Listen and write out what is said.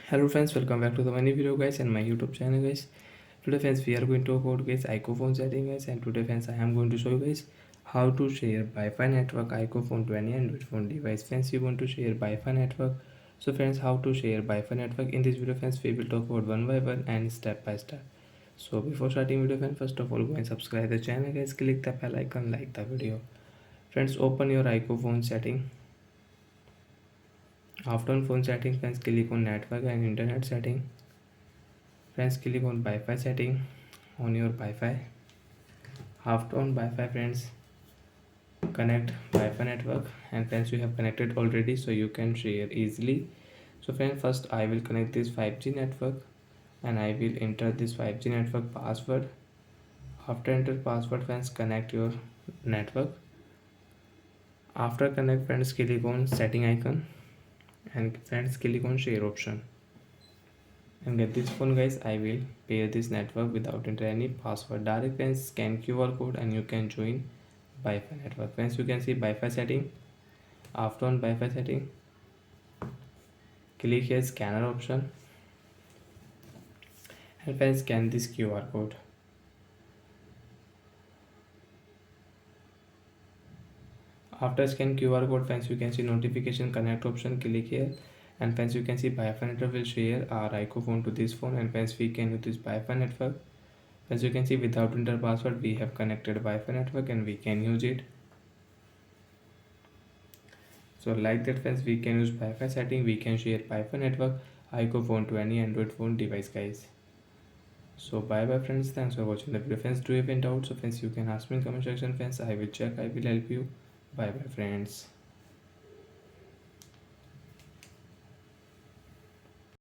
Hello friends, welcome back to the many video guys and my YouTube channel guys. Today friends we are going to talk about guys iqoo phone setting guys, and today friends I am going to show you guys how to share Wi-Fi network iqoo phone to any Android phone device. Friends, you want to share Wi-Fi network. So friends, how to share Wi-Fi network in this video friends, we will talk about one by one and step by step. So before starting video friends, first of all go and subscribe the channel guys, click the bell icon, like the video. Friends, open your iqoo phone setting. After on phone setting friends, click on network and internet setting. Friends, click on Wi-Fi setting on your Wi-Fi. After on Wi-Fi friends, connect Wi-Fi network, and friends you have connected already so you can share easily. So friends, first I will connect this 5G network and I will enter this 5G network password. After enter password friends, connect your network. After connect friends, click on setting icon and friends click on share option. And get this phone guys, I will pair this network without enter any password. Direct friends, scan QR code and you can join Wi-Fi network. Friends, you can see Wi-Fi setting. After on Wi-Fi setting, click here scanner option and friends scan this QR code. After scan QR code friends, you can see notification connect option. Click here and friends you can see Wi-Fi network will share our iqoo phone to this phone, and friends we can use this Wi-Fi network. As you can see without enter password we have connected Wi-Fi network and we can use it. So like that friends, we can use Wi-Fi setting, we can share Wi-Fi network iqoo phone to any Android phone device guys. So bye bye friends, thanks for watching the video friends. Do you have any doubts? So friends you can ask me in comment section friends, I will check, I will help you. Bye bye friends.